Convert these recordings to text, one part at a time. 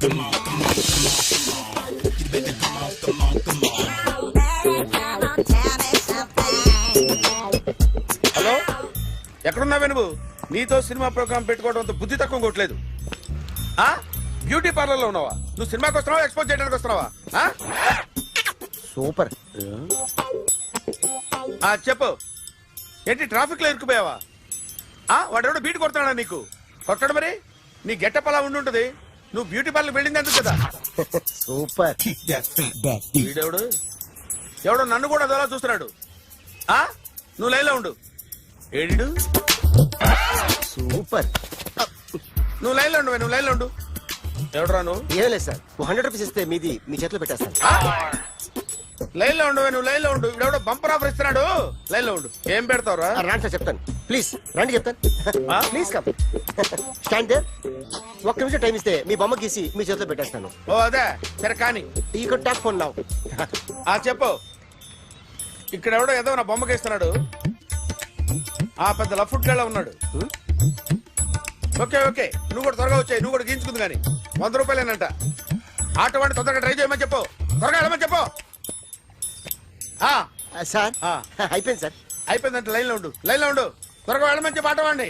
Hello, ఎక్కడున్నావే నువ్వు? నీతో cinema programme పెట్టుకోవడంతో బుద్ధి తక్కువ కొట్టలేదు. బ్యూటీ పార్లర్ లో ఉన్నావా? నువ్వు సినిమాకి వస్తున్నావా, ఎక్స్పోజ్ చేయడానికి వస్తున్నావా? సూపర్. చెప్పు, ఏంటి ట్రాఫిక్ లో ఇరుక్కుపోయావా? వాడెవడో బీట్ కొడతాడా నీకు? కొట్టాడు మరి. నీ గెట్టప్ అలా ఉండి ఉంటది. నువ్వు బ్యూటీ పార్లర్ వెళ్ళింది ఎందుకు కదా? సూపర్. వీడెవడు? ఎవడో నన్ను కూడా అదోలా చూస్తున్నాడు. నువ్వు లైన్లో ఉండు. ఏడు సూపర్. నువ్వు లైన్లో ఉండు, నువ్వు లైన్లో ఉండు. ఎవడరా నువ్వు? ఏం లేదు సార్, 100 రూపీస్ ఇస్తే మీది మీ చేతిలో పెట్టేస్తాను. లైన్ లో ఉండు, నువ్వు లైన్ లో ఉండు. ఇవిడెవడో బంపర్ ఆఫర్ ఇస్తున్నాడు. లైన్ లో ఉండు. ఏం పెడతావురా? రాండి సార్, చెప్తాను. ప్లీజ్ రండి, చెప్తాను. Please come. Stand there. ఒక్క నిమిషం టైం ఇస్తే మీ బొమ్మ గీసి మీ చేతిలో పెట్టేస్తాను. ఓ అదే సరే కానీ. ఈ కుడ్ టాక్ ఫోన్ నౌ. చెప్పు. ఇక్కడ ఎవడో ఏదో నా బొమ్మకి ఇస్తున్నాడు. పెద్ద లఫుట్ గళ్ళ ఉన్నాడు. ఓకే ఓకే, నువ్వు కూడా త్వరగా వచ్చాయి. నువ్వు కూడా గీంచుకుంది కానీ 100 రూపాయలేనంట. ఆటో వాడిని తొందరగా ట్రై చేయమని చెప్పు. త్వరగా వెళ్ళమని చెప్పు. సార్ అయిపోయింది సార్. అయిపోయిందంటే లైన్ లో ఉండు, లైన్ లో ఉండు. త్వరగా వెళ్ళమని చెప్పు ఆటో వాడిని.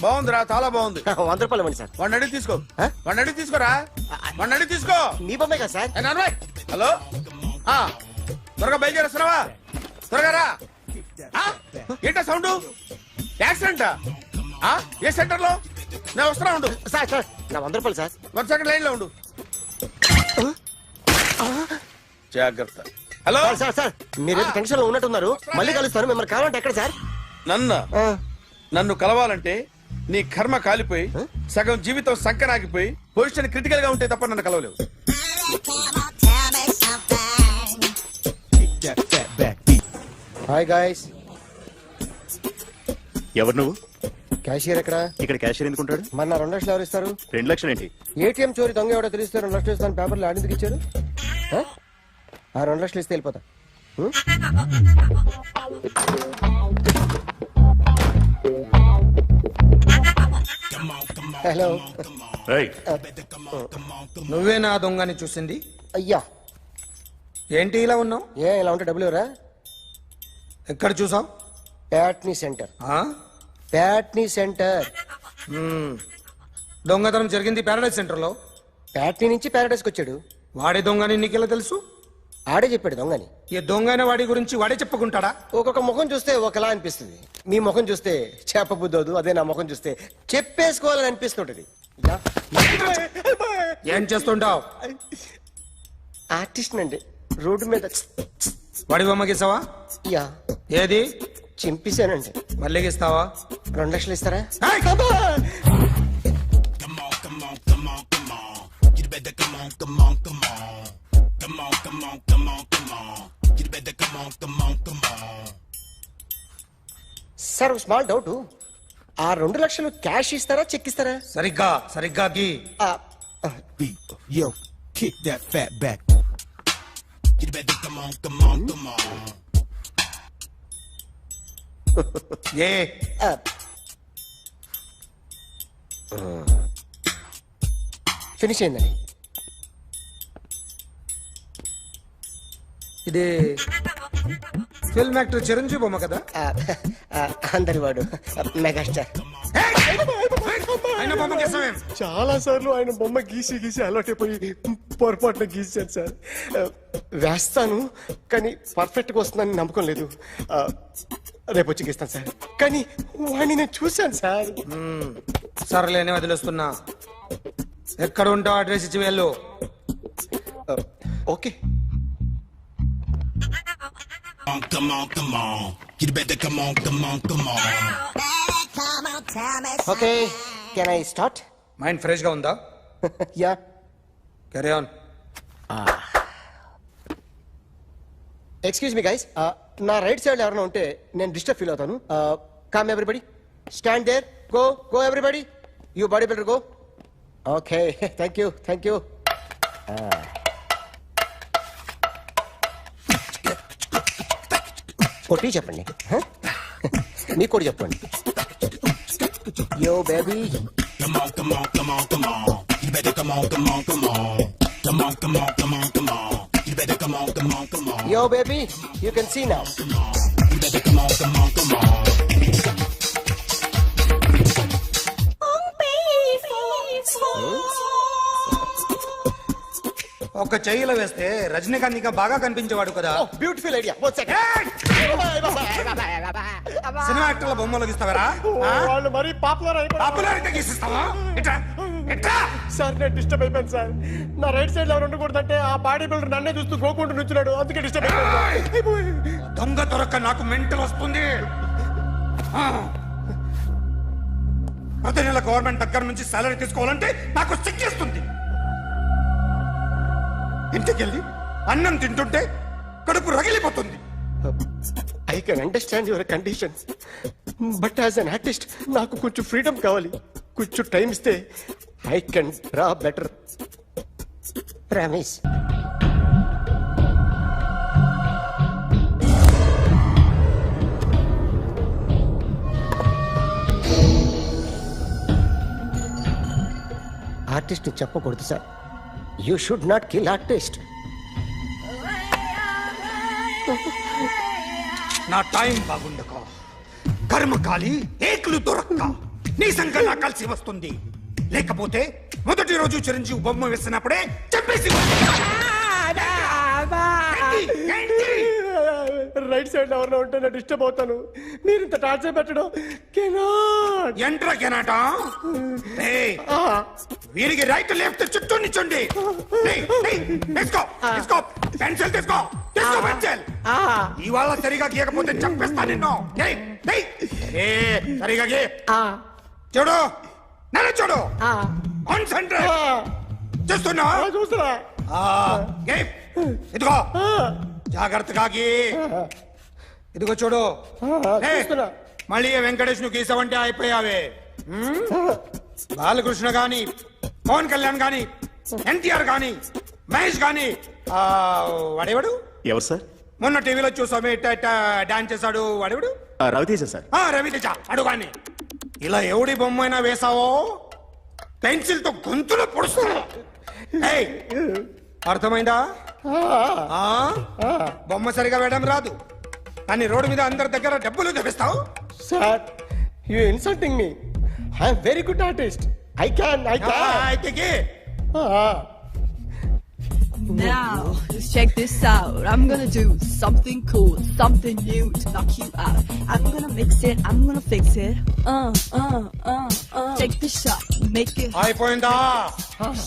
బాగుందిరా, చాలా బాగుంది. 100 రూపాయలు ఇవ్వండి సార్. వాడిని అడిగి తీసుకో. వాడిని అడిగి తీసుకోరా. వాడిని అడిగి తీసుకో. మీ బొమ్మే కదా సార్. హలో, త్వరగా బయలుదేరేస్తున్నావా? త్వరగా రా. ఏంటా సౌండ్? యాక్సిడెంట్? ఏ సెంటర్ లో? నేను వస్తున్నా ఉండు. సార్ సార్, నా 100 రూపాయలు సార్. 1 సెకండ్ లైన్ లో ఉండు. జాగ్రత్త. హలో సార్ సార్, మీరు టెన్షన్ లో ఉన్నట్టున్నారు. మళ్ళీ కలుస్తాను. మిమ్మల్ని కావాలంటే ఎక్కడ సార్? నన్ను కలవాలంటే నీ కర్మ కాలిపోయి సగం జీవితం సంకనాగిపోయి పొజిషన్ క్రిటికల్ గా ఉంటే తప్ప నన్ను కలవలేవు. Hi guys. ఎవరు నువ్వు? క్యాషియర్ ఎక్కడ? ఇక్కడ క్యాషియర్ ఎందుకుంటాడు? మన 2 లక్షలు ఎవరు ఇస్తారు? 2 లక్షలు ఏంటి? ఏటీఎం చోరీ దొంగ ఎవడో తెలిస్తే 2 లక్షలు ఇస్తాను పేపర్లు ఆడిందుకు ఇచ్చారు. 2 లక్షలు ఇస్తే వెళ్ళిపోతా. హలో. నువ్వే నా దొంగని చూసింది? అయ్యా, ఏంటి ఇలా ఉన్నావు? ఇలా ఉంటే డబ్బులు ఎవరా? ఎక్కడ చూసావు? ప్యాట్నీ సెంటర్. ప్యాట్నీ సెంటర్. దొంగతనం జరిగింది ప్యారడైజ్ సెంటర్ లో. ప్యాట్నీ నుంచి ప్యారడైజ్కి వచ్చాడు. వాడే దొంగని నీకెలా తెలుసు? ఆడే చెప్పాడు దొంగని. ఈ దొంగైన వాడి గురించి వాడే చెప్పుకుంటాడా? ఒక్కొక్క ముఖం చూస్తే ఒకలా అనిపిస్తుంది. మీ ముఖం చూస్తే చేపబుద్దోదు. అదే నా ముఖం చూస్తే చెప్పేసుకోవాలని అనిపిస్తుంటది. ఏం చేస్తుంటావు? ఆర్టిస్ట్ అండి. రోడ్డు మీద వాడి బొమ్మ గీసావా? యా. ఏది? చింపేశానండి. మళ్ళీ గీస్తావా? 2 లక్షలు ఇస్తారా? Sir small doubt. 2 లక్షలు క్యాష్ ఇస్తారా, చెక్ ఇస్తారా? సరిగ్గా గీ. Yo, kick that fat back. You better come on. A finish అయిందండి. ఇది ఫిల్మ్ యాక్టర్ చిరంజీవి బొమ్మ కదా? అందరి వాడు మెగాస్టార్. ఆయన బొమ్మ గీసావేం? చాలా సార్లు ఆయన బొమ్మ గీసి అలవాటైపోయి పొరపాటున గీసాను సార్. వేస్తాను కానీ పర్ఫెక్ట్గా వస్తుందని నమ్మకం లేదు. రేపు వచ్చి గీస్తాను సార్. కానీ వాడిని నేను చూశాను సార్. సర్లేని వదిలేస్తున్నా. ఎక్కడ ఉంటావు అడ్రస్ ఇచ్చి వెళ్ళు. Okay. Come on. You better come on. Okay, can I start? Mind fresh గా ఉందా? Yeah. Carry on. Excuse me guys, నా రైట్ సైడ్ ఎవరైనా ఉంటే నేను డిస్టర్బ్ ఫీల్ అవుతాను. Come everybody, stand there. Go everybody. You body builder go. Okay, thank you. కొట్టి చెప్పండి. మీకు కూడా చెప్పండి. Yo baby, Come on, come on, come on, come on. You better come on, come on, come on. Come on, come on, come on, come on. You better come on, come on, come on. Yo baby, you can see now. You better come on, come on, come on. ఒక చెయ్యిలో వేస్తే రజనీకాంత్ ఇంకా బాగా కనిపించేవాడు కదా. Beautiful idea. One second. Cinema యాక్టర్ల బొమ్మలు గీస్తావరా? వాళ్ళు మరీ పాపులర్ అయిపోయారు. పాపులారిటీ గీసిస్తావా? ఇట్రా ఇట్రా. సార్ నేను డిస్టర్బ్ అయిపోయాను సార్. నా రైట్ సైడ్ లో ఎవరు ఉండకూడదంటే ఆ బాడీ బిల్డర్ నన్నే చూస్తూ గోకుంటూ నుంచున్నాడు, అందుకే డిస్టర్బ్ అయిపోయాను. దొంగ దొరక్క నాకు మెంటల్ వస్తుంది. ఆ. ప్రతి నెల గవర్నమెంట్ దగ్గర నుంచి సాలరీ తీసుకోవాలంటే నాకు సిగ్గేస్తుంది. ఇంటికెళ్ళి అన్నం తింటుంటే కడుపు రగిలిపోతుంది. I can understand your conditions, but as an artist నాకు కొంచెం ఫ్రీడమ్ కావాలి. కొంచెం టైం ఇస్తే I can draw better. Promise. Artist చెప్పకూడదు sir. You should not kill artist. నా టైం బాగుండక కర్మకాలి ఏకులు దొరక్క నీ సంఘం నాకు కలిసి వస్తుంది. లేకపోతే మొదటి రోజు చిరంజీవి బొమ్మ వేసినప్పుడే చెప్పేసి రైట్ సైడ్ ఎవరిలో ఉంటే నేను డిస్టర్బ్ అవుతాను. మీరు ఇంత టార్చర్ పెట్టడం కెనాట్. ఎంట్రా కెనాట. వీరికి రైట్ లెఫ్ట్ చుట్టూ నిచ్చండి. తీసుకో తీసుకో పెన్సిల్ తీసుకో తీసుకో పెన్సిల్. ఇవాళ సరిగా గీయకపోతే చంపేస్తా నిన్ను. సరిగా గీ. చూడు నన్ను చూడు. కాన్సంట్రేట్ చేస్తున్నా. చూస్తున్నా. ఇదిగో జాగ్రత్తగా గీ. ఇదిగో చూడు. మళ్ళీ వెంకటేష్ ను గీసావంటే అయిపోయావే. బాలకృష్ణ గాని, పవన్ కళ్యాణ్ గాని, ఎన్టీఆర్ గాని, మహేష్ గాని, వాడేవాడు ఎవరు సార్? మొన్న టీవీలో చూసామే డాన్స్ చేశాడు వాడేవాడు? రవితేజ సార్. రవితేజ అడుగాని. ఇలా ఎవడి బొమ్మ అయినా వేసావో పెన్సిల్ తో గొంతులో పొడుస్తా. అర్థమైందా? బొమ్మ సరిగా వేయడం రాదు కానీ రోడ్డు మీద అందరి దగ్గర డబ్బులు తెప్పిస్తావు. Sir you insulting me. I'm very good artist. I can అయితే Now, let's check this out. I'm gonna do something cool, something new to knock you out. I'm gonna mix it, I'm gonna fix it. Take the shot, make it hot. అయిపోయిందా?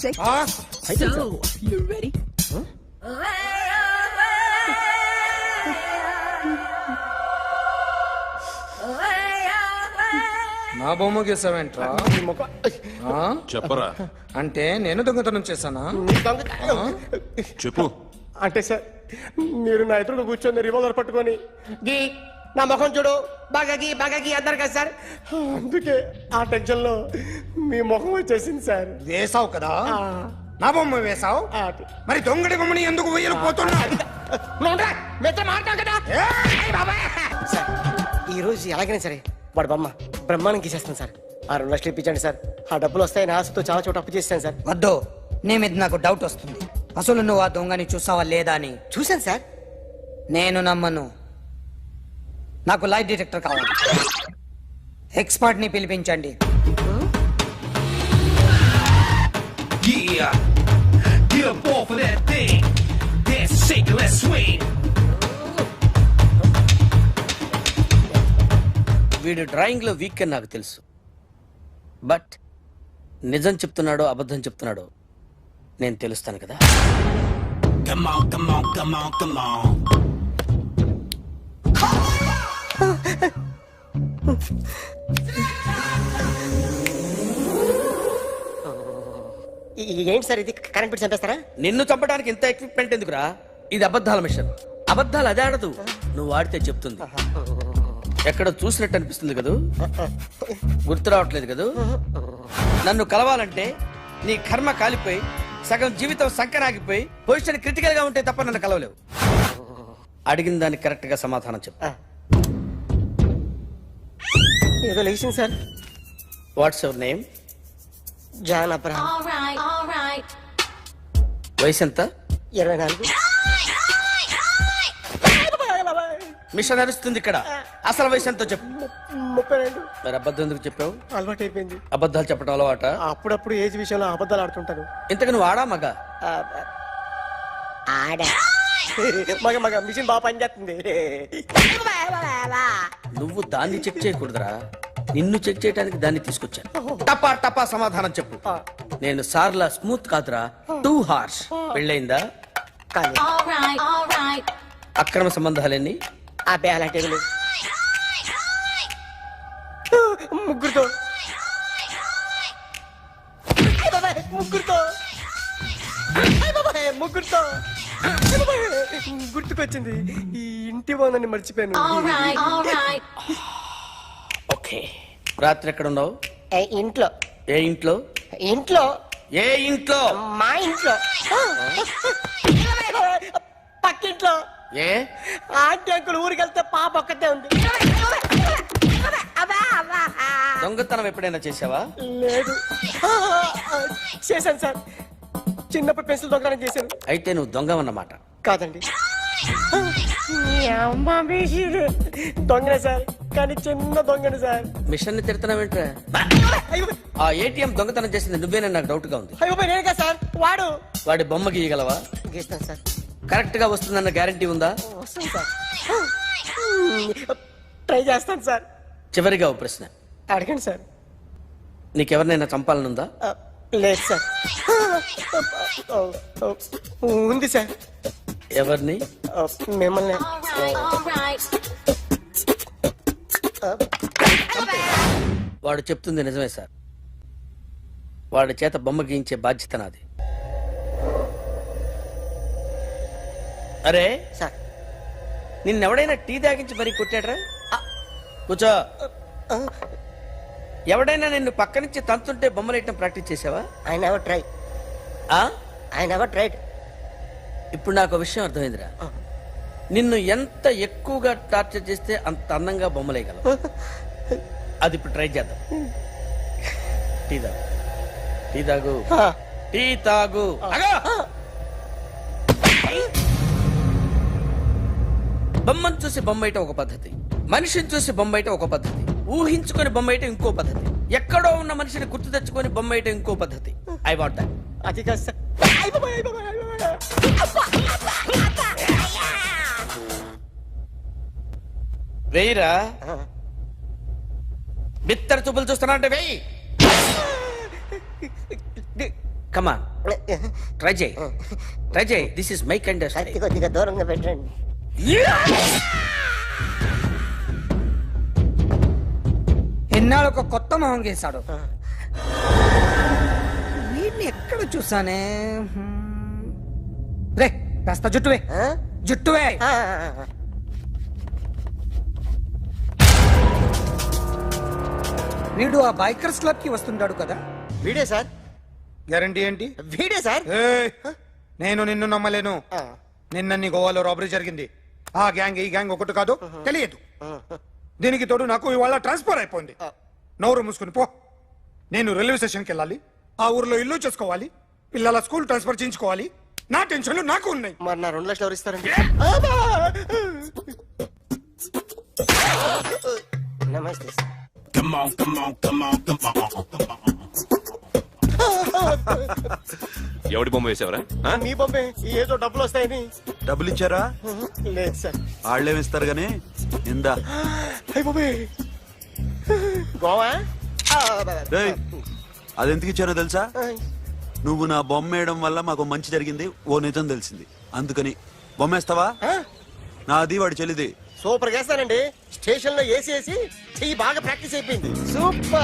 Shake it. So, you ready? నా బొమ్మ గీసావేంట్రా? చెప్పరా. అంటే నేను దొంగతనం చేశానా? చెప్పు. అంటే సార్ మీరు నా ఎదురుగా కూర్చొని రివాల్వర్ పట్టుకొని గీ నా ముఖం చూడు బాగా గీ అన్నారు కదా సార్. అందుకే ఆ టెన్షన్ లో మీ ముఖం వచ్చేసింది సార్. వేసావు కదా, నా బొమ్మ వేసావు. మరి దొంగడి బొమ్మని ఎందుకు వేయలేకపోతున్నా? సార్ ఈ రోజు ఎలాగైనా సరే వాడు బొమ్మ బ్రహ్మాండం గీసేస్తాను సార్. 6 లక్షలు ఇప్పించండి సార్. ఆ డబ్బులు వస్తాయని ఆశతో చాలా చోట అప్పు చేస్తాను సార్. వద్దు, నీ మీద నాకు డౌట్ వస్తుంది. అసలు నువ్వు ఆ దొంగని చూసావా లేదా అని. చూశాను సార్. నేను నమ్మను. నాకు లైట్ డిటెక్టర్ కావాలి. ఎక్స్పర్ట్ ని పిలిపించండి. Yeah, get up off of that thing. Dance, shake, let's swing. వీడు డ్రాయింగ్ లో వీక్ అని నాకు తెలుసు, బట్ నిజం చెప్తున్నాడో అబద్ధం చెప్తున్నాడో నేను తెలుస్తాను కదా. Come on, come on, come on, come on. ఏంటి సార్ ఇది? కరెంట్ బిల్ చంపేస్తారా? నిన్ను చంపడానికి ఇంత ఎక్విప్మెంట్ ఎందుకురా? ఇది అబద్ధాల మిషన్. అబద్ధాలు అదే ఆడదు, నువ్వు ఆడితే చెప్తుంది. ఎక్కడ చూసినట్టు అనిపిస్తుంది కదూ, గుర్తు రావట్లేదు కదూ. నన్ను కలవాలంటే నీ కర్మ కాలిపోయి సగం జీవితం సంకరాగిపోయి పొజిషన్ క్రిటికల్ గా ఉంటే తప్ప నన్ను కలవలేవు. అడిగిన దానికి కరెక్ట్ గా సమాధానం చెప్పు. ఏదో లేచింది sir. What's your name? John Abraham. వయసు ఎంత? 24. మిషన్ నడుస్తుంది ఇక్కడ. అసలు వయసు ఎంతో చెప్పు. 32. మరి అబద్ధం ఎందుకు చెప్పావు? అలవాటు అయిపోయింది. అబద్ధాలు చెప్పడం అలవాట? అప్పుడప్పుడు ఏజ్ విషయంలో అబద్ధాలు ఆడుతుంటాను. ఇంతకు నువ్వు ఆడా మగ? ఆడా. మగ మగ మిషన్ బాగా పనిచేస్తుంది. నువ్వు దాన్ని చెక్ చేయకూడదురా, నిన్ను చెక్ చేయడానికి దాన్ని తీసుకొచ్చాను. టపా టపా సమాధానం చెప్పు. నేను సార్లా స్మూత్ కాదురా, టూ హార్ష్. పెళ్ళయిందా? కానీ అక్రమ సంబంధాలన్నీ? అబ్బే అలాంటి ఏమీ లేదు. ముగ్గురుతో. ముగ్గురుతో. ముగ్గురుతో. గుర్తుకొచ్చింది, ఈ ఇంటి బాగుందని మర్చిపోయాను. ఓకే. రాత్రి ఎక్కడ ఉన్నావు? ఇంట్లో. ఏ ఇంట్లో? ఇంట్లో. ఏ ఇంట్లో? మా ఇంట్లో. పక్కింట్లో. ఏ ఆంటీ అంకుల్ ఊరికి వెళ్తే పాప ఒక్కతే ఉంది. దొంగతనం ఎప్పుడైనా చేసావా? లేదు. చేశాను సార్, చిన్నప్పుడు పెన్సిల్ దొంగతనం చేశాను. అయితే నువ్వు దొంగవన్నమాట. కాదండి, దొంగనే సార్, కానీ చిన్న దొంగని సార్. మిషన్ ని తిడుతున్నావేంట్రా? ఆ ఏటీఎం దొంగతనం చేసింది నువ్వేనని నాకు డౌట్ గా ఉంది. అయ్యో నేనే కదా సార్. వాడి బొమ్మ గీయగలవా? గీస్తాను సార్. కరెక్ట్ గా వస్తుందన్న గ్యారంటీ ఉందా? వస్తాను సార్, ట్రై చేస్తాను సార్. చివరిగా ఓ ప్రశ్న అడగండి సార్. నీకెవరినైనా చంపాలనుందా? లేదు సార్. ఉంది సార్. ఎవరిని? మిమ్మల్ని. వాడు చెప్తుంది నిజమే సార్. వాడి చేత బొమ్మ గీయించే బాధ్యత నాది. అరే సార్, నిన్నెవడైనా టీ తాగించి మరీ కొట్టాడ్రా? కూర్చో. ఎవడైనా నిన్ను పక్క నుంచి తంతుంటే బొమ్మలేయటం ప్రాక్టీస్ చేసావా? I never try. I never tried. ఇప్పుడు నాకు విషయం అర్థమైందిరా. నిన్ను ఎంత ఎక్కువగా టార్చర్ చేస్తే అంత అందంగా బొమ్మలేయగలవు. అది ఇప్పుడు ట్రై చేద్దాం. టీ తాగు. టీ తాగు. టీ తాగు. బొమ్మను చూసి బొమ్మయటం ఒక పద్ధతి, మనిషిని చూసి బొమ్మయటం ఒక పద్ధతి, ఊహించుకొని బొమ్మయటం ఇంకో పద్ధతి, ఎక్కడో ఉన్న మనిషిని గుర్తు తెచ్చుకొని బొమ్మయటం ఇంకో పద్ధతి. I want that. అది కాదు సార్. వెయ్యిరా. బిత్తర చూపులు చూస్తున్నా అంటే వెయ్యి. కమాన్, ట్రై చేయి. ట్రై చేయి. This is my kind of style. కొద్దిగా దూరంగా పెట్టండి. ఎన్నాళ్ళు ఒక కొత్త మొహం గీశాడు. వీడిని ఎక్కడ చూసానే? రే కాస్త జుట్టువే. జుట్టువే. వీడు ఆ బైకర్స్ క్లబ్ కి వస్తుంటాడు కదా? వీడే సార్. గ్యారంటీ ఏంటి? వీడే సార్. నేను నిన్ను నమ్మలేను. నిన్న నీ గోవాలో రాబరీ జరిగింది. ఆ గ్యాంగ్ ఈ గ్యాంగ్ ఒకటి కాదు, తెలియదు. దీనికి తోడు నాకు ఇవాళ ట్రాన్స్ఫర్ అయిపోయింది. నోరు మూసుకుని పో. నేను రైల్వే స్టేషన్కి వెళ్ళాలి, ఆ ఊర్లో ఇల్లు చేసుకోవాలి, పిల్లల స్కూల్ ట్రాన్స్ఫర్ చేయించుకోవాలి. నా టెన్షన్లు నాకు ఉన్నాయి. మరి నా 2 లక్షలు ఎవరు ఇస్తారండి? నమస్తే sir. Come on, come on, come on, come on, come on. ఎవడి బొమ్మ వేసావరా? మీ బొమ్మే, ఏదో డబ్బులు వస్తాయని. డబ్బులు ఇచ్చారా? లేదు సార్. వాళ్ళేమి ఇస్తారు గానీ ఇందా. గోవా అదెందుకు ఇచ్చారో తెలుసా? నువ్వు నా బొమ్మ వేయడం వల్ల మాకు మంచి జరిగింది, ఓ నిజం తెలిసింది, అందుకని. బొమ్మేస్తావా? నాది వాడి చెల్లిది. సూపర్ చేస్తానండి. స్టేషన్ లో ఏసీ చెయ్యి బాగా ప్రాక్టీస్ అయిపోయింది. సూపర్.